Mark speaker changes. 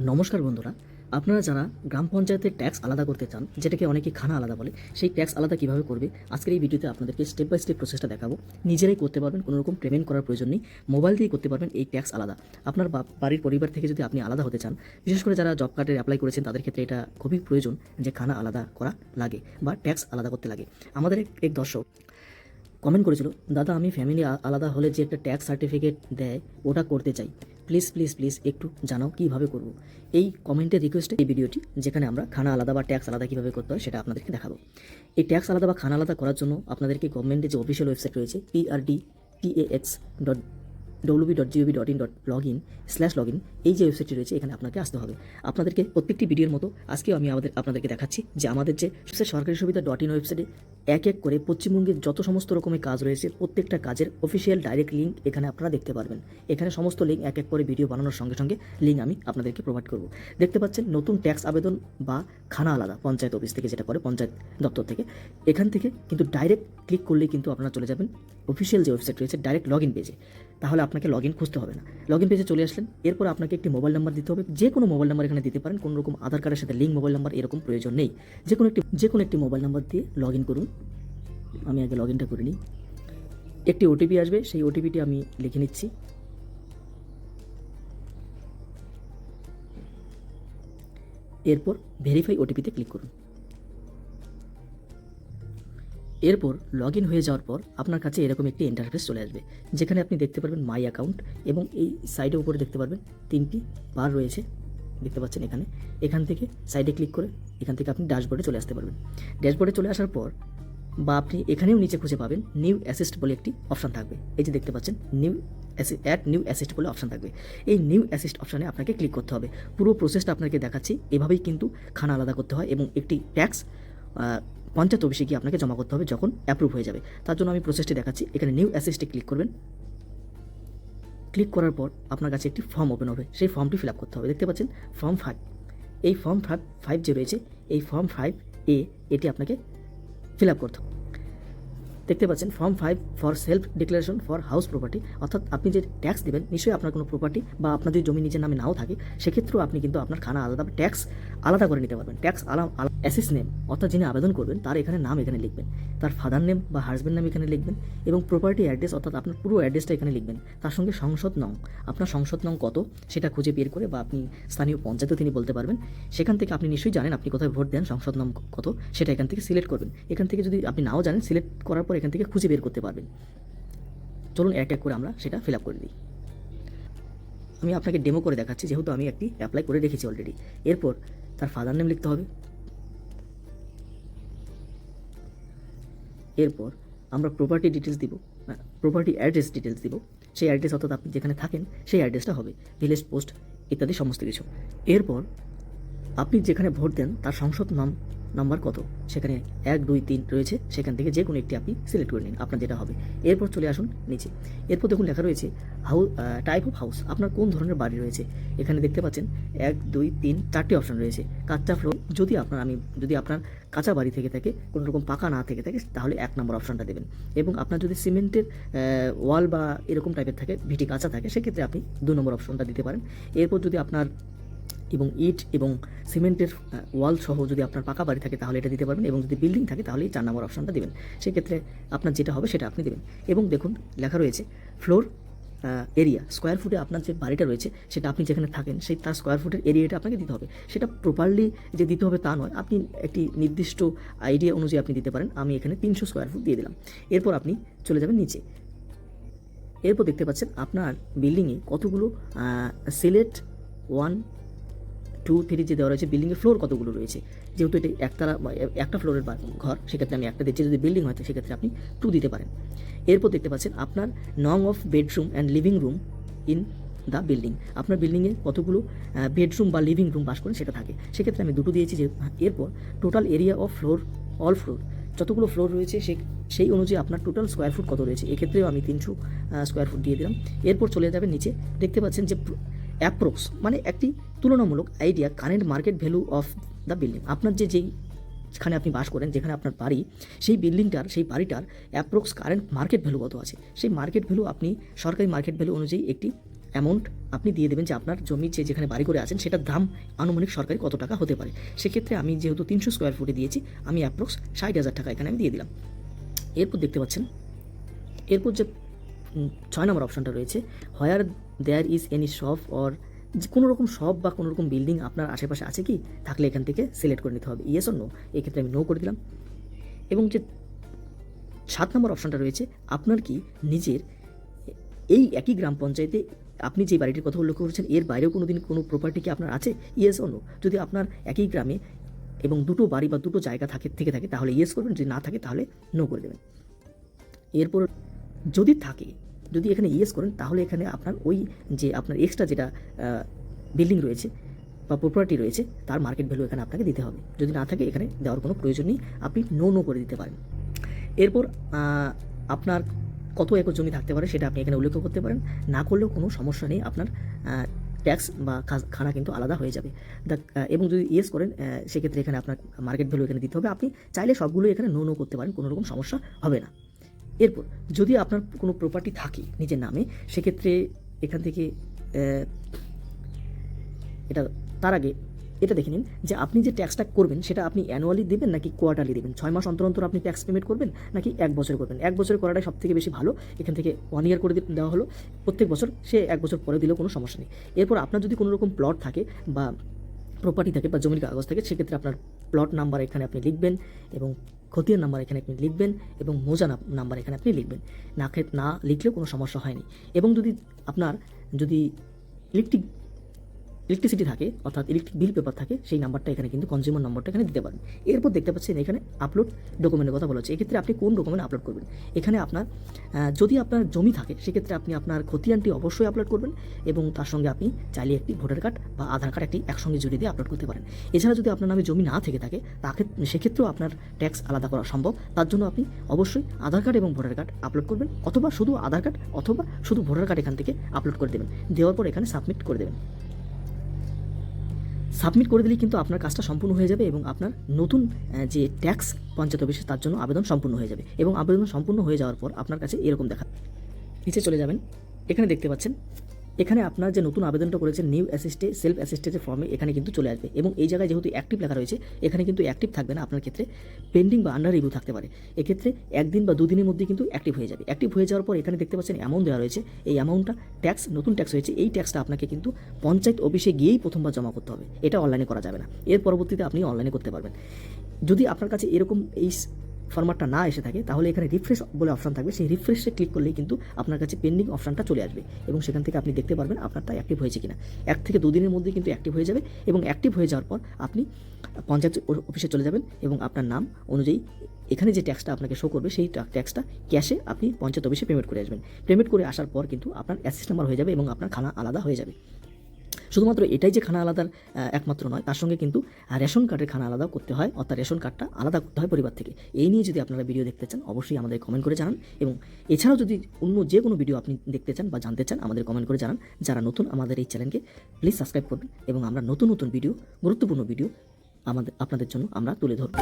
Speaker 1: নমস্কার বন্ধুরা, আপনারা যারা গ্রাম পঞ্চায়েতের ট্যাক্স আলাদা করতে চান, যেটাকে অনেকে খানা আলাদা বলে, সেই ট্যাক্স আলাদা কিভাবে করবে আজকের এই ভিডিওতে আপনাদেরকে স্টেপ বাই স্টেপ প্রসেসটা দেখাবো। নিজেরাই করতে পারবেন, কোনো রকম পেমেন্ট করার প্রয়োজন নেই, মোবাইল দিয়ে করতে পারবেন এই ট্যাক্স আলাদা। আপনার বাড়ির পরিবার থেকে যদি আপনি আলাদা হতে চান, বিশেষ করে যারা জব কার্ডের অ্যাপ্লাই করেছেন তাদের ক্ষেত্রে এটা খুবই প্রয়োজন যে খানা আলাদা করা লাগে বা ট্যাক্স আলাদা করতে লাগে। আমাদের এক দর্শক কমেন্ট করেছিল, দাদা আমি ফ্যামিলি আলাদা হলে যে একটা ট্যাক্স সার্টিফিকেট দেয় ওটা করতে চাই, প্লিজ প্লিজ প্লিজ একটু জানাও কীভাবে করব। এই কমেন্টের রিকোয়েস্টে এই ভিডিওটি, যেখানে আমরা খানা আলাদা বা ট্যাক্স আলাদা কীভাবে করতে হয় সেটা আপনাদেরকে দেখাবো। এই ট্যাক্স আলাদা বা খানা আলাদা করার জন্য আপনাদেরকে গভর্নমেন্টের যে অফিসিয়াল ওয়েবসাইট রয়েছে PRDTAX.www.login/login, এই যে ওয়েবসাইটটি রয়েছে এখানে আপনাকে আসতে হবে। আপনাদেরকে প্রত্যেকটি ভিডিওর মতো আজকেও আমি আপনাদেরকে দেখাচ্ছি যে আমাদের যে সরকারি সুবিধা .in ওয়েবসাইটে এক এক করে পশ্চিমবঙ্গের যত সমস্ত রকমের কাজ রয়েছে প্রত্যেকটা কাজের অফিসিয়াল ডাইরেক্ট লিঙ্ক এখানে আপনারা দেখতে পারবেন। এখানে সমস্ত লিঙ্ক এক এক করে ভিডিও বানানোর সঙ্গে সঙ্গে লিঙ্ক আমি আপনাদেরকে প্রোভাইড করব। দেখতে পাচ্ছেন নতুন ট্যাক্স আবেদন বা খানা আলাদা পঞ্চায়েত অফিস থেকে, যেটা করে পঞ্চায়েত দপ্তর থেকে, এখান থেকে কিন্তু ডাইরেক্ট ক্লিক করলেই কিন্তু আপনারা চলে যাবেন অফিসিয়াল যে ওয়েবসাইট রয়েছে ডাইরেক্ট লগইন পেজে। তাহলে আপনাকে লগইন খুঁজতে হবে না, লগইন পেজে চলে আসলেন। এরপর আপনাকে একটি মোবাইল নাম্বার দিতে হবে, যে কোনো মোবাইল নাম্বার এখানে দিতে পারেন, কোনো রকম আধার কার্ডের সাথে লিঙ্ক মোবাইল নাম্বার এরকম প্রয়োজন নেই। যে কোনো একটি মোবাইল নাম্বার দিয়ে লগইন করুন। আমি আগে লগইনটা করে নিই। একটি ওটিপি আসবে, সেই ওটিপিটি আমি লিখে নিচ্ছি। এরপর ভেরিফাই ওটিপিতে ক্লিক করুন। এরপর লগইন হয়ে যাওয়ার পর আপনার কাছে এরকম একটি ইন্টারফেস চলে আসবে, যেখানে আপনি দেখতে পারবেন মাই অ্যাকাউন্ট, এবং এই সাইডের উপরে দেখতে পারবেন 3টি বার রয়েছে, দেখতে পাচ্ছেন এখান থেকে সাইডে ক্লিক করে এখান থেকে আপনি ড্যাশবোর্ডে চলে আসতে পারবেন। ড্যাশবোর্ডে চলে আসার পর বা আপনি এখানেও নিচে খুঁজে পাবেন নিউ অ্যাসিস্ট বলে একটি অপশান থাকবে। এই যে দেখতে পাচ্ছেন নিউ অ্যাসিস্ট বলে অপশান থাকবে। এই নিউ অ্যাসিস্ট অপশানে আপনাকে ক্লিক করতে হবে। পুরো প্রসেসটা আপনাকে দেখাচ্ছি। এভাবেই কিন্তু খানা আলাদা করতে হয় এবং একটি ট্যাক্স পঞ্চায়েত অফিসে গিয়ে আপনাকে জমা করতে হবে যখন অ্যাপ্রুভ হয়ে যাবে। তার জন্য আমি প্রসেসটি দেখাচ্ছি। এখানে নিউ অ্যাসিস্টে ক্লিক করবেন। ক্লিক করার পর আপনার কাছে একটি ফর্ম ওপেন হবে, সেই ফর্মটি ফিল আপ করতে হবে। দেখতে পাচ্ছেন ফর্ম 5। এই ফর্ম 5 যে রয়েছে, এই ফর্ম 5A এটি আপনাকে ফিল আপ করতে হবে। দেখতে পাচ্ছেন form 5 for self declaration for house property, অর্থাৎ আপনি যে ট্যাক্স দেবেন নিশ্চয়ই আপনার কোনো প্রপার্টি বা আপনার যদি জমি নিজের নামে নাও থাকে, সেক্ষেত্রেও আপনি কিন্তু আপনার খানা আলাদা ট্যাক্স আলাদা করে নিতে পারবেন। ট্যাক্স অ্যাসেস নেম, অর্থাৎ যিনি আবেদন করবেন তার এখানে নাম এখানে লিখবেন, তার ফাদার নেম বা হাজব্যান্ড নাম এখানে লিখবেন, এবং প্রপার্টি অ্যাড্রেস অর্থাৎ আপনার পুরো অ্যাড্রেসটা এখানে লিখবেন। তার সঙ্গে সংসদ নং, আপনার সংসদ নং কত সেটা খুঁজে বের করে, বা আপনি স্থানীয় পঞ্চায়েতও তিনি বলতে পারবেন, সেখান থেকে আপনি নিশ্চয়ই জানেন আপনি কোথায় ভোট দেন, সংসদ নং কত সেটা এখান থেকে সিলেক্ট করবেন। এখান থেকে যদি আপনি নাও জানেন, সিলেক্ট করার পর এখান থেকে খুঁজে বের করতে পারবেন। চলুন এক এক করে আমরা সেটা ফিল আপ করে দিই। আমি আপনাকে ডেমো করে দেখাচ্ছি, যেহেতু আমি একটি অ্যাপ্লাই করে রেখেছি অলরেডি। এরপর তার ফাদার নেম লিখতে হবে। এরপর আমরা প্রপার্টি ডিটেলস দিব, প্রপার্টি অ্যাড্রেস ডিটেলস দিব। সেই অ্যাড্রেস অর্থাৎ আপনি যেখানে থাকেন সেই অ্যাড্রেসটা হবে, ভিলেজ পোস্ট ইত্যাদি সমস্ত কিছু। এরপর আপনি যেখানে ভোট দেন তার সংসদ নাম্বার কত, সেখানে 1, 2, 3 রয়েছে, সেখান থেকে যে কোনো একটি আপনি সিলেক্ট করে নিন, আপনার যেটা হবে। এরপর চলে আসুন নিচে। এরপর দেখুন লেখা রয়েছে টাইপ অফ হাউস, আপনার কোন ধরনের বাড়ি রয়েছে। এখানে দেখতে পাচ্ছেন 1, 2, 3, 4টি অপশন রয়েছে। কাঁচা ফ্লোর, যদি আপনার কাঁচা বাড়ি থেকে থাকে, কোনো রকম পাকা না থেকে থাকে, তাহলে 1 নম্বর অপশনটা দেবেন। এবং আপনার যদি সিমেন্টের ওয়াল বা এরকম টাইপের থাকে, ভিটি কাঁচা থাকে, সেক্ষেত্রে আপনি 2 নম্বর অপশনটা দিতে পারেন। এরপর যদি আপনার এবং ইট এবং সিমেন্টের ওয়াল সহ যদি আপনার পাকা বাড়ি থাকে তাহলে এটা দিতে পারবেন, এবং যদি বিল্ডিং থাকে তাহলে এই 4 নম্বর অপশনটা দেবেন। সেক্ষেত্রে আপনার যেটা হবে সেটা আপনি দেবেন। এবং দেখুন লেখা রয়েছে ফ্লোর এরিয়া, স্কোয়ার ফুটে আপনার যে বাড়িটা রয়েছে সেটা আপনি যেখানে থাকেন সেই তার স্কোয়ার ফুটের এরিয়াটা আপনাকে দিতে হবে। সেটা প্রপারলি যে দিতে হবে তা নয়, আপনি একটি নির্দিষ্ট আইডিয়া অনুযায়ী আপনি দিতে পারেন। আমি এখানে 300 স্কোয়ার ফুট দিয়ে দিলাম। এরপর আপনি চলে যাবেন নিচে। এরপর দেখতে পাচ্ছেন আপনার বিল্ডিংয়ে কতগুলো সিলেট 1, 2, 3 যে দেওয়া রয়েছে, বিল্ডিংয়ের ফ্লোর কতগুলো রয়েছে। যেহেতু এটি একটা ফ্লোরের ঘর, সেক্ষেত্রে আমি একটা দিচ্ছি। যদি বিল্ডিং হয় সেক্ষেত্রে আপনি 2 দিতে পারেন। এরপর দেখতে পাচ্ছেন আপনার নং of bedroom and living room in the building, আপনার বিল্ডিংয়ে কতগুলো বেডরুম বা লিভিং রুম বাস করেন সেটা থাকে, সেক্ষেত্রে আমি 2 দিয়েছি। এরপর total area of all floor, যতগুলো ফ্লোর রয়েছে সেই অনুযায়ী আপনার টোটাল স্কোয়ার ফুট কত রয়েছে, এক্ষেত্রেও আমি 300 স্কোয়ার ফুট দিয়ে দিলাম। এরপর চলে যাবেন নিচে। দেখতে পাচ্ছেন যে অ্যাপ্রক্স মানে একটি তুলনামূলক idea current market value of the building, আপনার যেখানে আপনি বাস করেন, যেখানে আপনার বাড়ি, সেই বিল্ডিংটার সেই বাড়িটার অ্যাপ্রক্স কারেন্ট মার্কেট ভ্যালু কত আছে, সেই মার্কেট ভ্যালু আপনি সরকারি মার্কেট ভ্যালু অনুযায়ী একটি অ্যামাউন্ট আপনি দিয়ে দেবেন যে আপনার জমি যেখানে বাড়ি করে আছেন সেটার দাম আনুমানিক সরকারি কত টাকা হতে পারে। সেক্ষেত্রে আমি যেহেতু 300 স্কোয়ার ফুটে দিয়েছি, আমি অ্যাপ্রক্স 60,000 টাকা এখানে আমি দিয়ে দিলাম। এরপর দেখতে পাচ্ছেন, এরপর যে 6 নম্বর অপশানটা রয়েছে, where there is any shop or, কোনো রকম শপ বা কোনো রকম বিল্ডিং আপনার আশেপাশে আছে কি, থাকলে এখান থেকে সিলেক্ট করে নিতে হবে ইয়েস অর নো। এক্ষেত্রে আমি নো করে দিলাম। এবং যে 7 নম্বর অপশানটা রয়েছে, আপনার কি নিজের এই একই গ্রাম পঞ্চায়েতে আপনি যে বাড়িটির কথা উল্লেখ করেছেন এর বাইরেও কোনো দিন কোনো প্রপার্টি কি আপনার আছে, ইয়েস অর নো। যদি আপনার একই গ্রামে এবং দুটো বাড়ি বা দুটো জায়গা থেকে থাকে তাহলে ইয়েস করবেন, যদি না থাকে তাহলে নো করে দেবেন। এরপর যদি থাকে, যদি এখানে ইয়েস করেন তাহলে এখানে আপনার ওই যে আপনার এক্সট্রা যেটা বিল্ডিং রয়েছে বা প্রপার্টি রয়েছে তার মার্কেট ভ্যালু এখানে আপনাকে দিতে হবে। যদি না থাকে এখানে দেওয়ার কোনো প্রয়োজন নেই, আপনি নো করে দিতে পারেন। এরপর আপনার কত একর জমি থাকতে পারে সেটা আপনি এখানে উল্লেখ করতে পারেন, না করলেও কোনো সমস্যা নেই, আপনার ট্যাক্স বা খানা কিন্তু আলাদা হয়ে যাবে। এবং যদি ইয়েস করেন সেক্ষেত্রে এখানে আপনার মার্কেট ভ্যালু এখানে দিতে হবে। আপনি চাইলে সবগুলো এখানে নো করতে পারেন, কোনো রকম সমস্যা হবে না। এরপর যদি আপনার কোনো প্রপার্টি থাকে নিজের নামে, সেক্ষেত্রে এখান থেকে এটা তার আগে এটা দেখে নিন যে আপনি যে ট্যাক্সটা করবেন সেটা আপনি অ্যানুয়ালি দেবেন নাকি কোয়ার্টারলি দেবেন। 6 মাস অন্তর অন্তর আপনি ট্যাক্স পেমেন্ট করবেন নাকি 1 বছর করবেন। 1 বছর করাটাই সবথেকে বেশি ভালো। এখান থেকে 1 ইয়ার করে দেওয়া হলো, প্রত্যেক বছর সে 1 বছর পরে দিলেও কোনো সমস্যা নেই। এরপর আপনার যদি কোনো রকম প্লট থাকে বা প্রপার্টি থাকে বা জমির কাগজ থাকে, সেক্ষেত্রে আপনার প্লট নাম্বার এখানে আপনি লিখবেন এবং খতিয়ান নাম্বার এখানে আপনি লিখবেন এবং মোজা নাম্বার এখানে আপনি লিখবেন। না লিখলেও কোনো সমস্যা হয়নি। এবং যদি আপনার ইলেকট্রিসিটি থাকে অর্থাৎ ইলেকট্রিক বিল পেপার থাকে, সেই নাম্বারটা এখানে কিন্তু কনজিউমার নম্বরটা এখানে দিতে পারেন। এরপর দেখতে পাচ্ছেন এখানে আপলোড ডকুমেন্টের কথা বলা হচ্ছে। এক্ষেত্রে আপনি কোন ডকুমেন্ট আপলোড করবেন। এখানে আপনার যদি আপনার জমি থাকে সেক্ষেত্রে আপনি আপনার খতিয়ানটি অবশ্যই আপলোড করবেন এবং তার সঙ্গে আপনি চাইলে একটি ভোটার কার্ড বা আধার কার্ড একটি একসঙ্গে জুড়ে দিয়ে আপলোড করতে পারেন। এছাড়া যদি আপনার নামে জমি না থেকে থাকে তাকে সেক্ষেত্রেও আপনার ট্যাক্স আলাদা করা সম্ভব। তার জন্য আপনি অবশ্যই আধার কার্ড এবং ভোটার কার্ড আপলোড করবেন, অথবা শুধু আধার কার্ড অথবা শুধু ভোটার কার্ড এখান থেকে আপলোড করে দেবেন। দেওয়ার পর এখানে সাবমিট করে দেবেন। সাবমিট করে দিলেই কিন্তু আপনার কাজটা সম্পূর্ণ হয়ে যাবে এবং আপনার নতুন যে ট্যাক্স পঞ্চায়েত অফিসে তার জন্য আবেদন সম্পূর্ণ হয়ে যাবে। এবং আবেদন সম্পূর্ণ হয়ে যাওয়ার পর আপনার কাছে এরকম নিচে চলে যাবেন, এখানে দেখতে পাচ্ছেন এখানে আপনার যে নতুন আবেদনটা করেছেন নিউ সেলফ অ্যাসিস্টেন্সের ফর্মে এখানে কিন্তু চলে আসবে। এবং এই জায়গায় যেহেতু অ্যাক্টিভ লেখা রয়েছে, এখানে কিন্তু অ্যাক্টিভ থাকবে না, আপনার ক্ষেত্রে পেন্ডিং বা আন্ডার রিভিউ থাকতে পারে। এক্ষেত্রে 1 দিন বা 2 দিনের মধ্যে কিন্তু অ্যাক্টিভ হয়ে যাবে। অ্যাক্টিভ হয়ে যাওয়ার পর এখানে দেখতে পাচ্ছেন অ্যামাউন্ট দেওয়া রয়েছে। এই অ্যামাউন্টটা নতুন ট্যাক্স হয়েছে, এই ট্যাক্সটা আপনাকে কিন্তু পঞ্চায়েত অফিসে গিয়েই প্রথমবার জমা করতে হবে। এটা অনলাইনে করা যাবে না। এর পরবর্তীতে আপনি অনলাইনে করতে পারবেন। যদি আপনার কাছে এরকম এই ফরম্যাটটা না এসে থাকে তাহলে এখানে রিফ্রেশ বলে অপশান থাকবে, সেই রিফ্রেশে ক্লিক করলেই কিন্তু আপনার কাছে পেন্ডিং অপশানটা চলে আসবে এবং সেখান থেকে আপনি দেখতে পারবেন আপনারটা অ্যাক্টিভ হয়েছে কিনা। 1 থেকে 2 দিনের মধ্যে কিন্তু অ্যাক্টিভ হয়ে যাবে এবং অ্যাক্টিভ হয়ে যাওয়ার পর আপনি পঞ্চায়েত অফিসে চলে যাবেন এবং আপনার নাম অনুযায়ী এখানে যে ট্যাক্সটা আপনাকে শো করবে সেই ট্যাক্সটা ক্যাশে আপনি পঞ্চায়েত অফিসে পেমেন্ট করে আসবেন। পেমেন্ট করে আসার পর কিন্তু আপনার অ্যাসেস নাম্বার হয়ে যাবে এবং আপনার খানা আলাদা হয়ে যাবে। শুধুমাত্র এটাই যে খানা আলাদার একমাত্র নয়, তার সঙ্গে কিন্তু রেশন কার্ডের খানা আলাদা করতে হয়, অর্থাৎ রেশন কার্ডটা আলাদা করতে হয় পরিবার থেকে। এই নিয়ে যদি আপনারা ভিডিও দেখতে চান অবশ্যই আমাদের কমেন্ট করে জানান। এবং এছাড়াও যদি অন্য যে কোনো ভিডিও আপনি দেখতে চান বা জানতে চান আমাদের কমেন্ট করে জানান। যারা নতুন আমাদের এই চ্যানেলকে প্লিজ সাবস্ক্রাইব করবেন এবং আমরা নতুন ভিডিও, গুরুত্বপূর্ণ ভিডিও আপনাদের জন্য আমরা তুলে ধরব।